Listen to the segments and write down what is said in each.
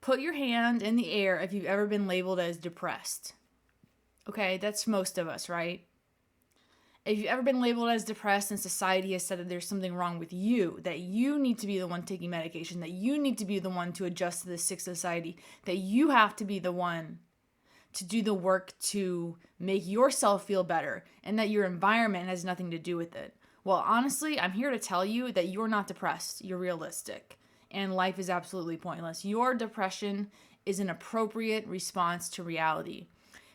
Put your hand in the air if you've ever been labeled as depressed. Okay, that's most of us, right? If you've ever been labeled as depressed and society has said that there's something wrong with you, that you need to be the one taking medication, that you need to be the one to adjust to this sick society, that you have to be the one to do the work to make yourself feel better, and that your environment has nothing to do with it. Well, honestly, I'm here to tell you that you're not depressed. You're realistic. And life is absolutely pointless. Your depression is an appropriate response to reality.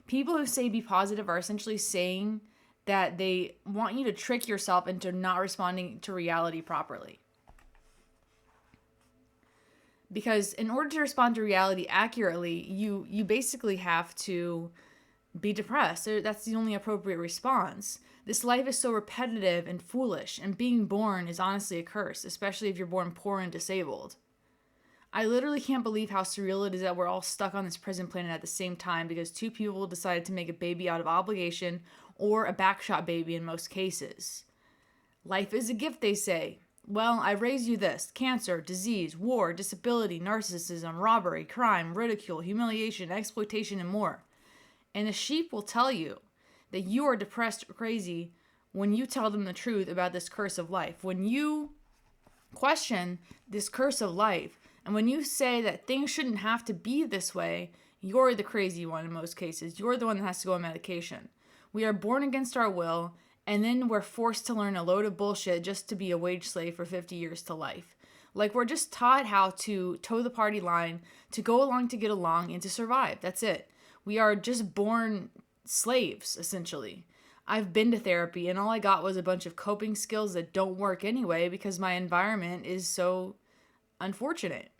People who say be positive are essentially saying that they want you to trick yourself into not responding to reality properly. Because in order to respond to reality accurately, you basically have to be depressed. That's the only appropriate response. This life is so repetitive and foolish, and being born is honestly a curse, especially if you're born poor and disabled. I literally can't believe how surreal it is that we're all stuck on this prison planet at the same time because two people decided to make a baby out of obligation, or a backshot baby in most cases. Life is a gift, they say. Well, I raised you this: cancer, disease, war, disability, narcissism, robbery, crime, ridicule, humiliation, exploitation, and more. And the sheep will tell you that you are depressed or crazy when you tell them the truth about this curse of life. When you question this curse of life, and when you say that things shouldn't have to be this way, you're the crazy one in most cases. You're the one that has to go on medication. We are born against our will, and then we're forced to learn a load of bullshit just to be a wage slave for 50 years to life. Like, we're just taught how to toe the party line, to go along to get along, and to survive. That's it. We are just born slaves, essentially. I've been to therapy, and all I got was a bunch of coping skills that don't work anyway because my environment is so unfortunate.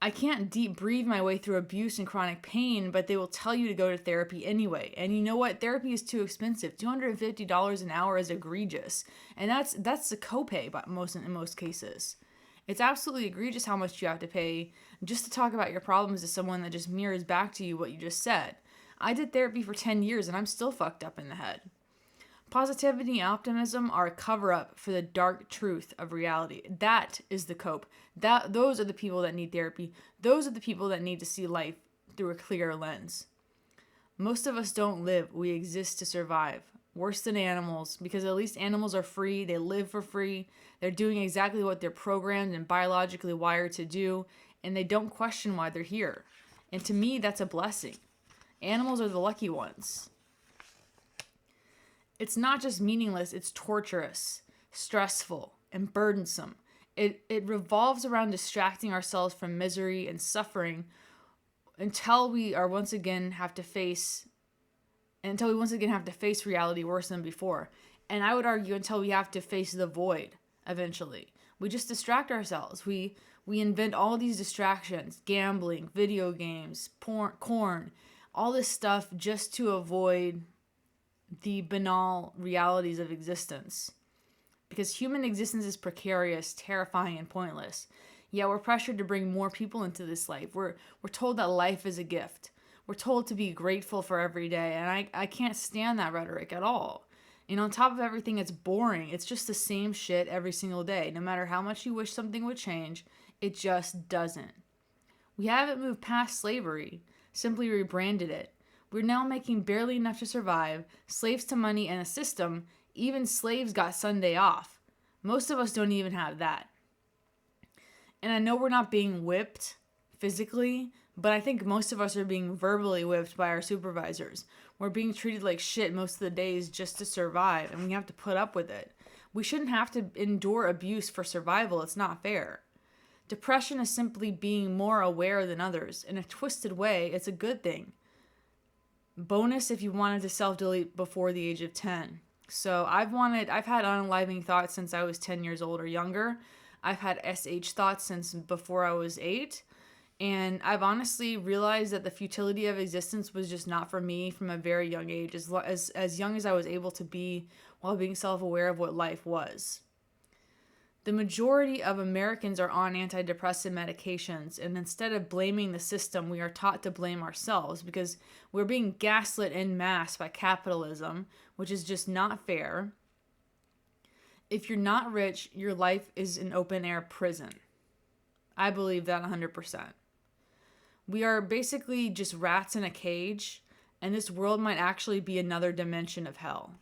I can't deep breathe my way through abuse and chronic pain, but they will tell you to go to therapy anyway. And you know what? Therapy is too expensive. $250 an hour is egregious. And that's the copay in most cases. It's absolutely egregious how much you have to pay just to talk about your problems to someone that just mirrors back to you what you just said. I did therapy for 10 years and I'm still fucked up in the head. Positivity and optimism are a cover-up for the dark truth of reality. That is the cope. Those are the people that need therapy. Those are the people that need to see life through a clearer lens. Most of us don't live. We exist to survive. Worse than animals, because at least animals are free. They live for free. They're doing exactly what they're programmed and biologically wired to do, and they don't question why they're here. And to me, that's a blessing. Animals are the lucky ones. It's not just meaningless, it's torturous, stressful, and burdensome. It revolves around distracting ourselves from misery and suffering until we once again have to face reality worse than before. And I would argue until we have to face the void eventually. We just distract ourselves. We invent all these distractions: gambling, video games, corn, all this stuff just to avoid the banal realities of existence. Because human existence is precarious, terrifying, and pointless. Yet we're pressured to bring more people into this life. We're told that life is a gift. We're told to be grateful for every day, and I can't stand that rhetoric at all. And on top of everything, it's boring. It's just the same shit every single day. No matter how much you wish something would change, it just doesn't. We haven't moved past slavery, simply rebranded it. We're now making barely enough to survive, slaves to money and a system. Even slaves got Sunday off. Most of us don't even have that. And I know we're not being whipped physically, but I think most of us are being verbally whipped by our supervisors. We're being treated like shit most of the days just to survive, and we have to put up with it. We shouldn't have to endure abuse for survival. It's not fair. Depression is simply being more aware than others. In a twisted way, it's a good thing. Bonus if you wanted to self-delete before the age of 10. So I've had unenlivening thoughts since I was 10 years old or younger. I've had SH thoughts since before I was 8. And I've honestly realized that the futility of existence was just not for me from a very young age, as young as I was able to be while being self-aware of what life was. The majority of Americans are on antidepressant medications, and instead of blaming the system, we are taught to blame ourselves because we're being gaslit en masse by capitalism, which is just not fair. If you're not rich, your life is an open-air prison. I believe that 100%. We are basically just rats in a cage, and this world might actually be another dimension of hell.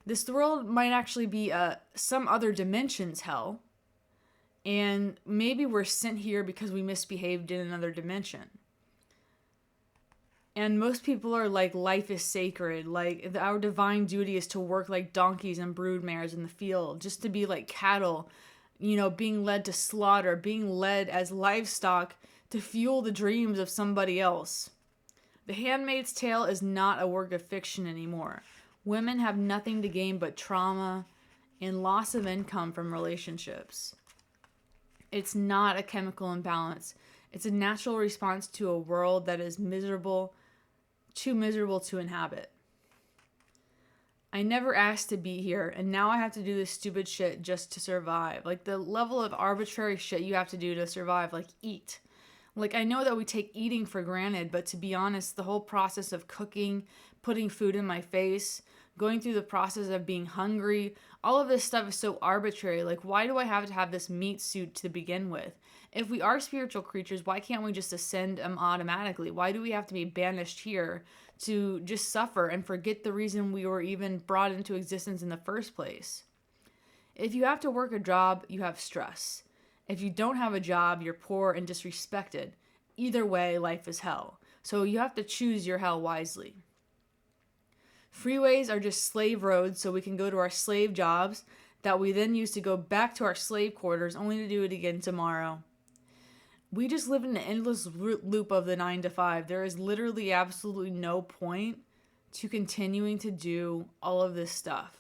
This world might actually be some other dimension's hell, and maybe we're sent here because we misbehaved in another dimension. And most people are like, life is sacred. Like, our divine duty is to work like donkeys and broodmares in the field, just to be like cattle, being led to slaughter, being led as livestock to fuel the dreams of somebody else. The Handmaid's Tale is not a work of fiction anymore. Women have nothing to gain but trauma and loss of income from relationships. It's not a chemical imbalance. It's a natural response to a world that is miserable, too miserable to inhabit. I never asked to be here, and now I have to do this stupid shit just to survive. Like, the level of arbitrary shit you have to do to survive, like eat. Like, I know that we take eating for granted, but to be honest, the whole process of cooking, putting food in my face, going through the process of being hungry, all of this stuff is so arbitrary. Like, why do I have to have this meat suit to begin with? If we are spiritual creatures, why can't we just ascend automatically? Why do we have to be banished here to just suffer and forget the reason we were even brought into existence in the first place? If you have to work a job, you have stress. If you don't have a job, you're poor and disrespected. Either way, life is hell. So you have to choose your hell wisely. Freeways are just slave roads so we can go to our slave jobs that we then use to go back to our slave quarters only to do it again tomorrow. We just live in an endless loop of the 9 to 5. There is literally absolutely no point to continuing to do all of this stuff.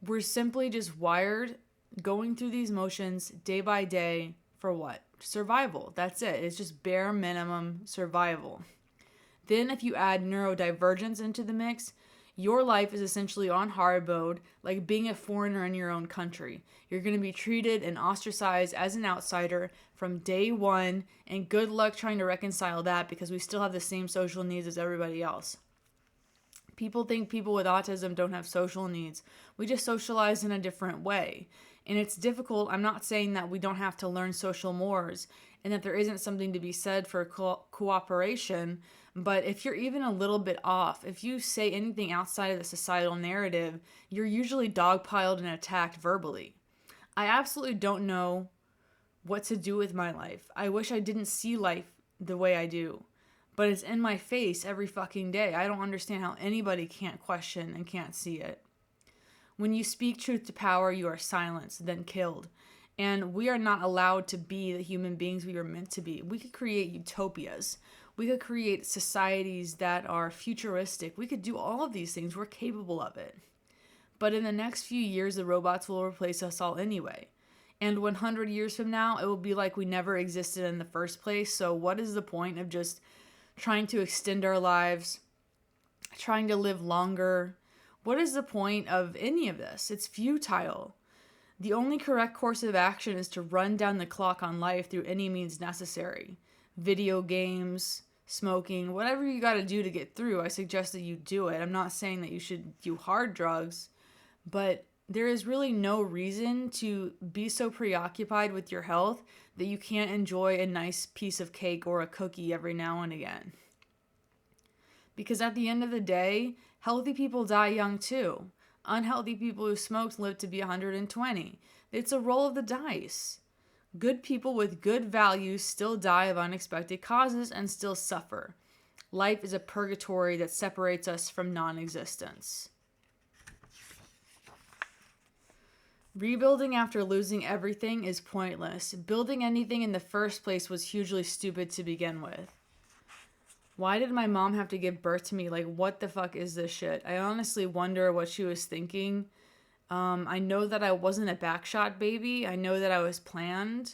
We're simply just wired going through these motions day by day for what? Survival. That's it. It's just bare minimum survival. Then if you add neurodivergence into the mix, your life is essentially on hard mode, like being a foreigner in your own country. You're going to be treated and ostracized as an outsider from day one, and good luck trying to reconcile that because we still have the same social needs as everybody else. People think people with autism don't have social needs. We just socialize in a different way. And it's difficult. I'm not saying that we don't have to learn social mores and that there isn't something to be said for cooperation. But if you're even a little bit off, if you say anything outside of the societal narrative, you're usually dogpiled and attacked verbally. I absolutely don't know what to do with my life. I wish I didn't see life the way I do. But it's in my face every fucking day. I don't understand how anybody can't question and can't see it. When you speak truth to power, you are silenced, then killed. And we are not allowed to be the human beings we were meant to be. We could create utopias. We could create societies that are futuristic. We could do all of these things. We're capable of it. But in the next few years, the robots will replace us all anyway. And 100 years from now, it will be like we never existed in the first place. So what is the point of just trying to extend our lives, trying to live longer? What is the point of any of this? It's futile. The only correct course of action is to run down the clock on life through any means necessary. Video games, smoking, whatever you got to do to get through, I suggest that you do it. I'm not saying that you should do hard drugs, but there is really no reason to be so preoccupied with your health that you can't enjoy a nice piece of cake or a cookie every now and again. Because at the end of the day, healthy people die young too. Unhealthy people who smoked live to be 120. It's a roll of the dice. Good people with good values still die of unexpected causes and still suffer. Life is a purgatory that separates us from non-existence. Rebuilding after losing everything is pointless. Building anything in the first place was hugely stupid to begin with. Why did my mom have to give birth to me? Like, what the fuck is this shit? I honestly wonder what she was thinking. I know that I wasn't a backshot baby. I know that I was planned.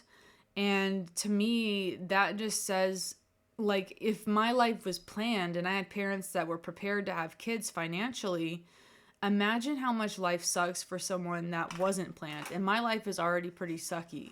And to me, that just says, like, if my life was planned and I had parents that were prepared to have kids financially, imagine how much life sucks for someone that wasn't planned. And my life is already pretty sucky.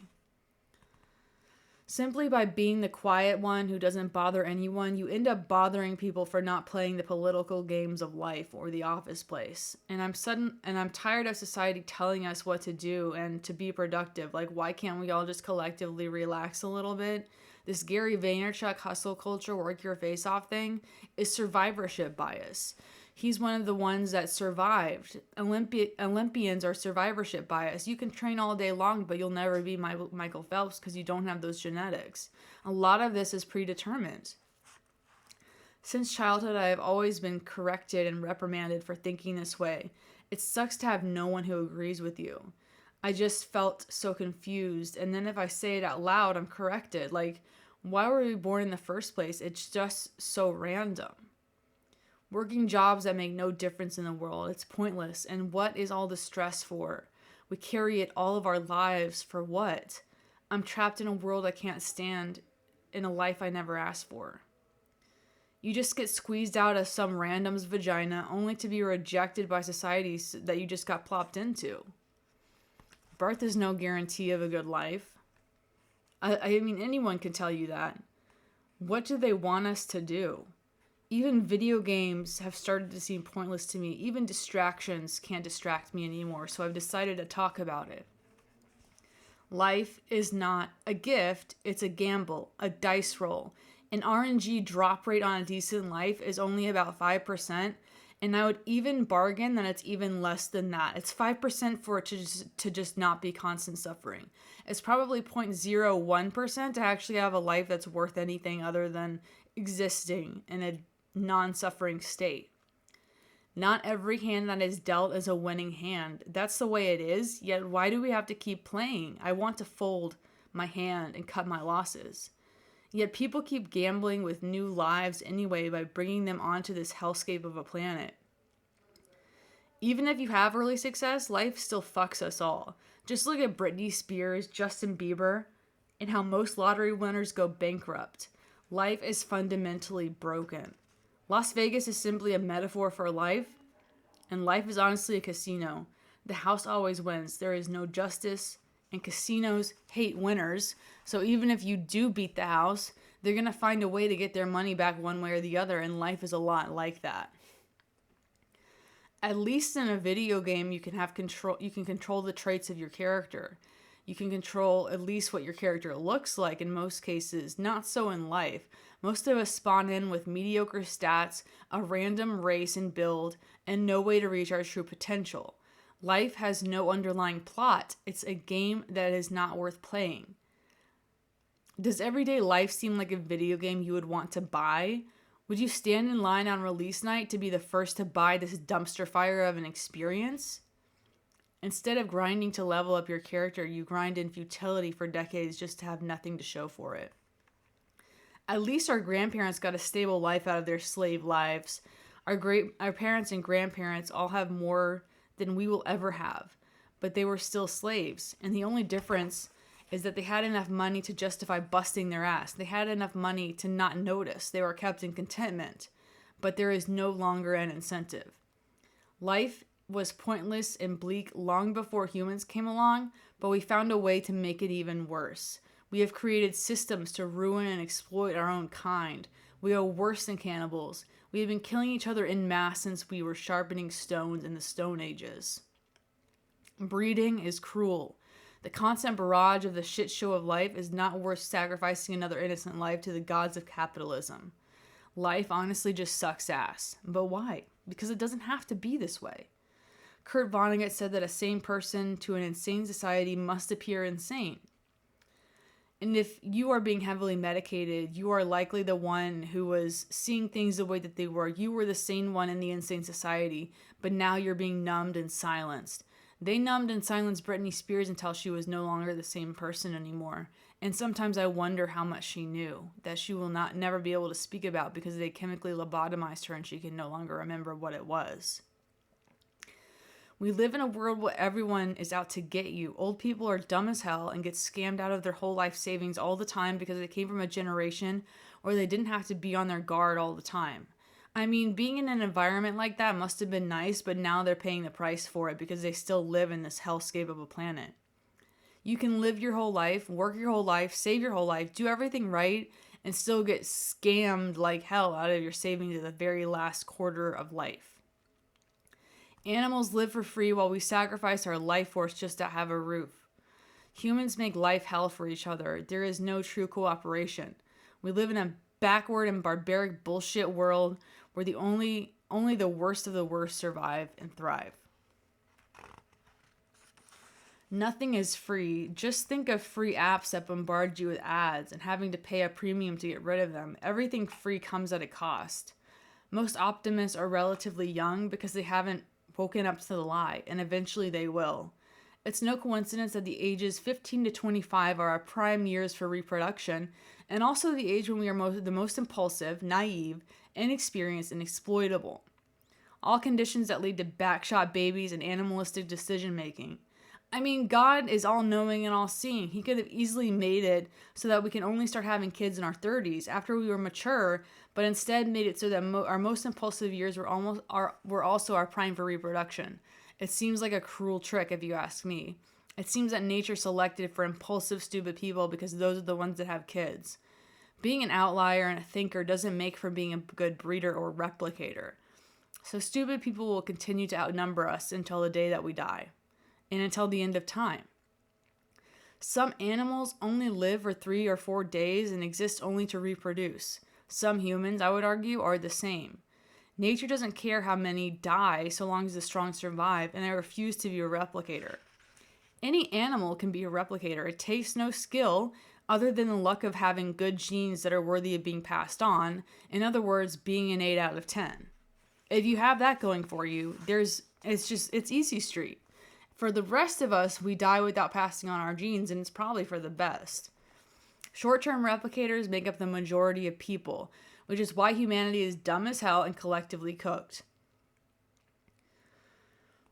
Simply by being the quiet one who doesn't bother anyone, you end up bothering people for not playing the political games of life or the office place. And I'm tired of society telling us what to do and to be productive. Like, why can't we all just collectively relax a little bit? This Gary Vaynerchuk hustle culture, work your face off thing is survivorship bias. He's one of the ones that survived. Olympians are survivorship bias. You can train all day long, but you'll never be Michael Phelps because you don't have those genetics. A lot of this is predetermined. Since childhood, I have always been corrected and reprimanded for thinking this way. It sucks to have no one who agrees with you. I just felt so confused. And then if I say it out loud, I'm corrected. Like, why were we born in the first place? It's just so random. Working jobs that make no difference in the world. It's pointless. And what is all the stress for? We carry it all of our lives for what? I'm trapped in a world I can't stand, in a life I never asked for. You just get squeezed out of some random's vagina only to be rejected by society that you just got plopped into. Birth is no guarantee of a good life. I mean, anyone can tell you that. What do they want us to do? Even video games have started to seem pointless to me. Even distractions can't distract me anymore, so I've decided to talk about it. Life is not a gift, it's a gamble, a dice roll. An RNG drop rate on a decent life is only about 5%, and I would even bargain that it's even less than that. It's 5% for it to just not be constant suffering. It's probably 0.01% to actually have a life that's worth anything other than existing in a non-suffering state. Not every hand that is dealt is a winning hand. That's the way it is, yet why do we have to keep playing? I want to fold my hand and cut my losses. Yet people keep gambling with new lives anyway by bringing them onto this hellscape of a planet. Even if you have early success, life still fucks us all. Just look at Britney Spears, Justin Bieber, and how most lottery winners go bankrupt. Life is fundamentally broken. Las Vegas is simply a metaphor for life, and life is honestly a casino. The house always wins. There is no justice, and casinos hate winners. So even if you do beat the house, they're going to find a way to get their money back one way or the other, and life is a lot like that. At least in a video game, you can control the traits of your character. You can control at least what your character looks like in most cases, not so in life. Most of us spawn in with mediocre stats, a random race and build, and no way to reach our true potential. Life has no underlying plot. It's a game that is not worth playing. Does everyday life seem like a video game you would want to buy? Would you stand in line on release night to be the first to buy this dumpster fire of an experience? Instead of grinding to level up your character, you grind in futility for decades just to have nothing to show for it. At least our grandparents got a stable life out of their slave lives. Our parents and grandparents all have more than we will ever have, but they were still slaves. And the only difference is that they had enough money to justify busting their ass. They had enough money to not notice. They were kept in contentment, but there is no longer an incentive. Life was pointless and bleak long before humans came along, but we found a way to make it even worse. We have created systems to ruin and exploit our own kind. We are worse than cannibals. We have been killing each other en masse since we were sharpening stones in the Stone Ages. Breeding is cruel. The constant barrage of the shit show of life is not worth sacrificing another innocent life to the gods of capitalism. Life honestly just sucks ass. But why? Because it doesn't have to be this way. Kurt Vonnegut said that a sane person to an insane society must appear insane. And if you are being heavily medicated, you are likely the one who was seeing things the way that they were. You were the sane one in the insane society, but now you're being numbed and silenced. They numbed and silenced Britney Spears until she was no longer the same person anymore. And sometimes I wonder how much she knew that she will never be able to speak about because they chemically lobotomized her and she can no longer remember what it was. We live in a world where everyone is out to get you. Old people are dumb as hell and get scammed out of their whole life savings all the time because they came from a generation or they didn't have to be on their guard all the time. I mean, being in an environment like that must have been nice, but now they're paying the price for it because they still live in this hellscape of a planet. You can live your whole life, work your whole life, save your whole life, do everything right, and still get scammed like hell out of your savings at the very last quarter of life. Animals live for free while we sacrifice our life force just to have a roof. Humans make life hell for each other. There is no true cooperation. We live in a backward and barbaric bullshit world where only the worst of the worst survive and thrive. Nothing is free. Just think of free apps that bombard you with ads and having to pay a premium to get rid of them. Everything free comes at a cost. Most optimists are relatively young because they haven't woken up to the lie, and eventually they will. It's no coincidence that the ages 15 to 25 are our prime years for reproduction, and also the age when we are the most impulsive, naive, inexperienced, and exploitable. All conditions that lead to backshot babies and animalistic decision making. I mean, God is all-knowing and all-seeing. He could have easily made it so that we can only start having kids in our 30s after we were mature, but instead made it so that our most impulsive years were also our prime for reproduction. It seems like a cruel trick, if you ask me. It seems that nature selected for impulsive, stupid people because those are the ones that have kids. Being an outlier and a thinker doesn't make for being a good breeder or replicator. So stupid people will continue to outnumber us until the day that we die, and until the end of time. Some animals only live for 3 or 4 days and exist only to reproduce. Some humans, I would argue, are the same. Nature doesn't care how many die so long as the strong survive, and I refuse to be a replicator. Any animal can be a replicator. It takes no skill other than the luck of having good genes that are worthy of being passed on. In other words, being an 8 out of 10. If you have that going for you, it's easy street. For the rest of us, we die without passing on our genes, and it's probably for the best. Short-term replicators make up the majority of people, which is why humanity is dumb as hell and collectively cooked.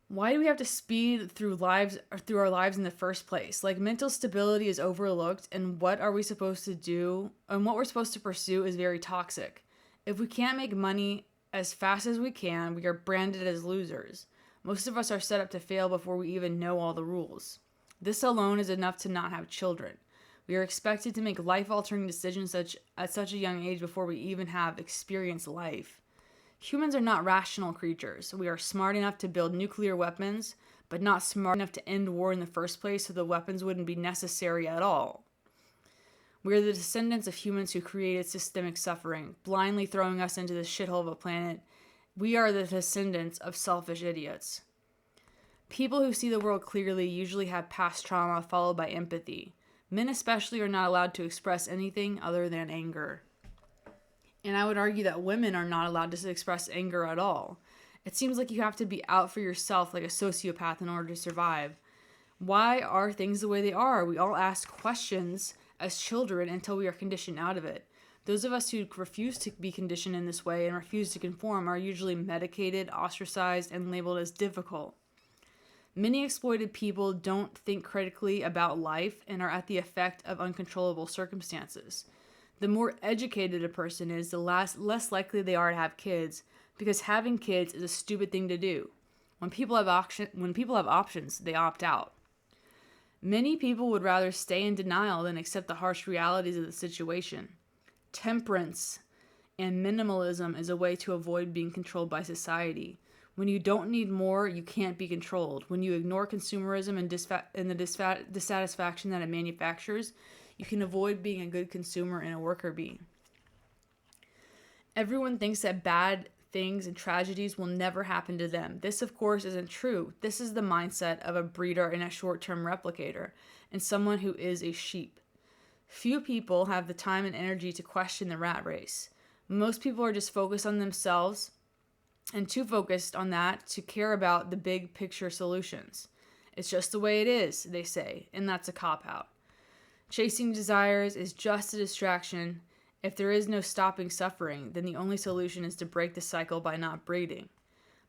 Why do we have to speed through our lives in the first place? Like, mental stability is overlooked, and what are we supposed to do, and what we're supposed to pursue is very toxic. If we can't make money as fast as we can, we are branded as losers. Most of us are set up to fail before we even know all the rules. This alone is enough to not have children. We are expected to make life-altering decisions at such a young age before we even have experienced life. Humans are not rational creatures. We are smart enough to build nuclear weapons, but not smart enough to end war in the first place, so the weapons wouldn't be necessary at all. We are the descendants of humans who created systemic suffering, blindly throwing us into this shithole of a planet. We are the descendants of selfish idiots. People who see the world clearly usually have past trauma followed by empathy. Men especially are not allowed to express anything other than anger. And I would argue that women are not allowed to express anger at all. It seems like you have to be out for yourself like a sociopath in order to survive. Why are things the way they are? We all ask questions as children until we are conditioned out of it. Those of us who refuse to be conditioned in this way and refuse to conform are usually medicated, ostracized, and labeled as difficult. Many exploited people don't think critically about life and are at the effect of uncontrollable circumstances. The more educated a person is, the less likely they are to have kids, because having kids is a stupid thing to do. When people have options, they opt out. Many people would rather stay in denial than accept the harsh realities of the situation. Temperance and minimalism is a way to avoid being controlled by society. When you don't need more, you can't be controlled. When you ignore consumerism and the dissatisfaction that it manufactures, you can avoid being a good consumer and a worker bee. Everyone thinks that bad things and tragedies will never happen to them. This, of course, isn't true. This is the mindset of a breeder and a short-term replicator, and someone who is a sheep. Few people have the time and energy to question the rat race. Most people are just focused on themselves and too focused on that to care about the big picture solutions. It's just the way it is, they say, and that's a cop-out. Chasing desires is just a distraction. If there is no stopping suffering, then the only solution is to break the cycle by not breeding.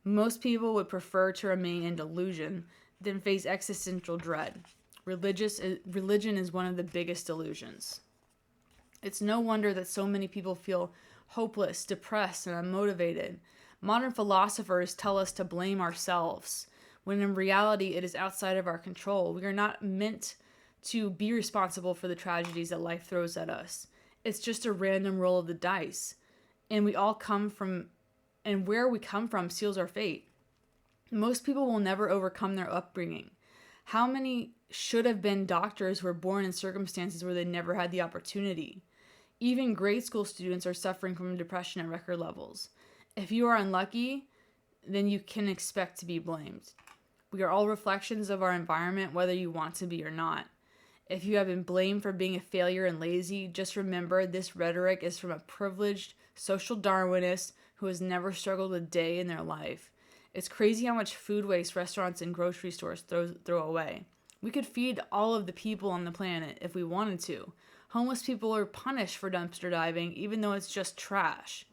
Most people would prefer to remain in delusion than face existential dread. Religion is one of the biggest delusions. It's no wonder that so many people feel hopeless, depressed, and unmotivated. Modern philosophers tell us to blame ourselves, when in reality it is outside of our control. We are not meant to be responsible for the tragedies that life throws at us. It's just a random roll of the dice. And we all come from, and where we come from seals our fate. Most people will never overcome their upbringing. How many should have been doctors who were born in circumstances where they never had the opportunity? Even grade school students are suffering from depression at record levels. If you are unlucky, then you can expect to be blamed. We are all reflections of our environment, whether you want to be or not. If you have been blamed for being a failure and lazy, just remember this rhetoric is from a privileged social Darwinist who has never struggled a day in their life. It's crazy how much food waste restaurants and grocery stores throw away. We could feed all of the people on the planet if we wanted to. Homeless people are punished for dumpster diving, even though it's just trash.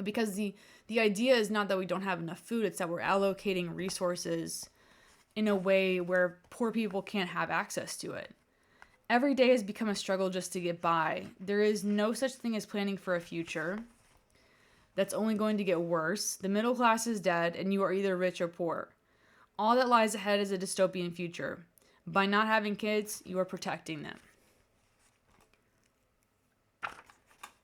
Because the idea is not that we don't have enough food, it's that we're allocating resources in a way where poor people can't have access to it. Every day has become a struggle just to get by. There is no such thing as planning for a future. That's only going to get worse. The middle class is dead, and you are either rich or poor. All that lies ahead is a dystopian future. By not having kids, you are protecting them.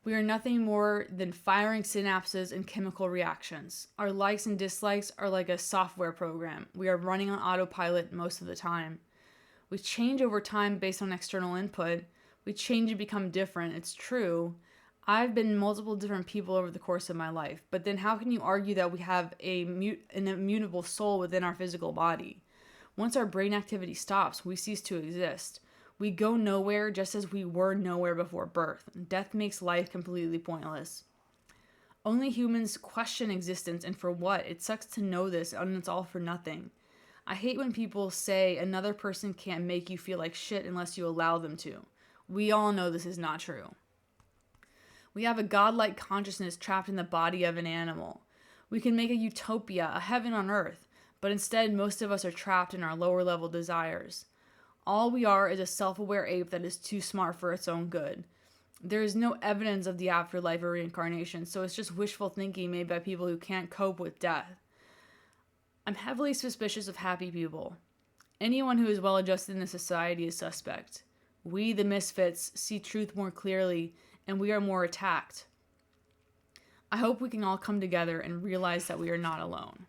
We are nothing more than firing synapses and chemical reactions. Our likes and dislikes are like a software program. We are running on autopilot most of the time. We change over time based on external input. We change and become different. It's true. I've been multiple different people over the course of my life, but then how can you argue that we have an immutable soul within our physical body? Once our brain activity stops, we cease to exist. We go nowhere just as we were nowhere before birth. Death makes life completely pointless. Only humans question existence, and for what? It sucks to know this, and it's all for nothing. I hate when people say another person can't make you feel like shit unless you allow them to. We all know this is not true. We have a godlike consciousness trapped in the body of an animal. We can make a utopia, a heaven on earth, but instead most of us are trapped in our lower level desires. All we are is a self-aware ape that is too smart for its own good. There is no evidence of the afterlife or reincarnation, so it's just wishful thinking made by people who can't cope with death. I'm heavily suspicious of happy people. Anyone who is well-adjusted in the society is suspect. We, the misfits, see truth more clearly, and we are more attacked. I hope we can all come together and realize that we are not alone.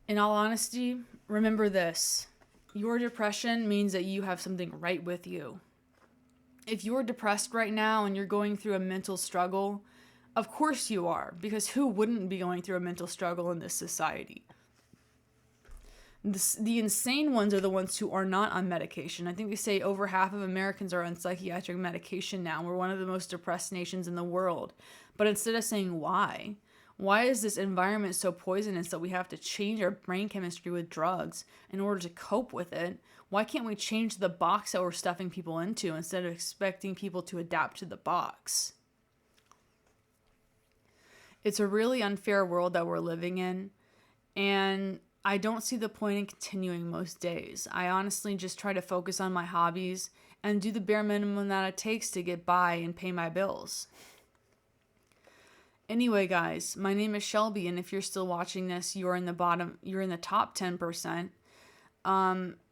In all honesty, remember this. Your depression means that you have something right with you. If you're depressed right now and you're going through a mental struggle, of course you are, because who wouldn't be going through a mental struggle in this society? The insane ones are the ones who are not on medication. I think they say over half of Americans are on psychiatric medication now. We're one of the most depressed nations in the world. But instead of saying why is this environment so poisonous that we have to change our brain chemistry with drugs in order to cope with it? Why can't we change the box that we're stuffing people into instead of expecting people to adapt to the box? It's a really unfair world that we're living in, and I don't see the point in continuing most days. I honestly just try to focus on my hobbies and do the bare minimum that it takes to get by and pay my bills. Anyway, guys, my name is Shelby, and if you're still watching this, you're in the top 10%.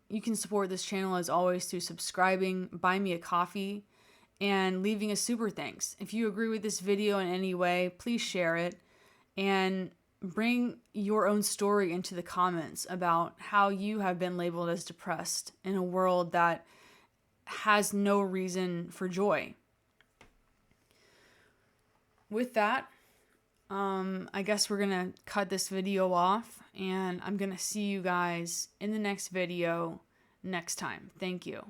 You can support this channel as always through subscribing, buy me a coffee, and leaving a super thanks. If you agree with this video in any way, please share it, and bring your own story into the comments about how you have been labeled as depressed in a world that has no reason for joy. With that, I guess we're gonna cut this video off, and I'm gonna see you guys in the next video next time. Thank you.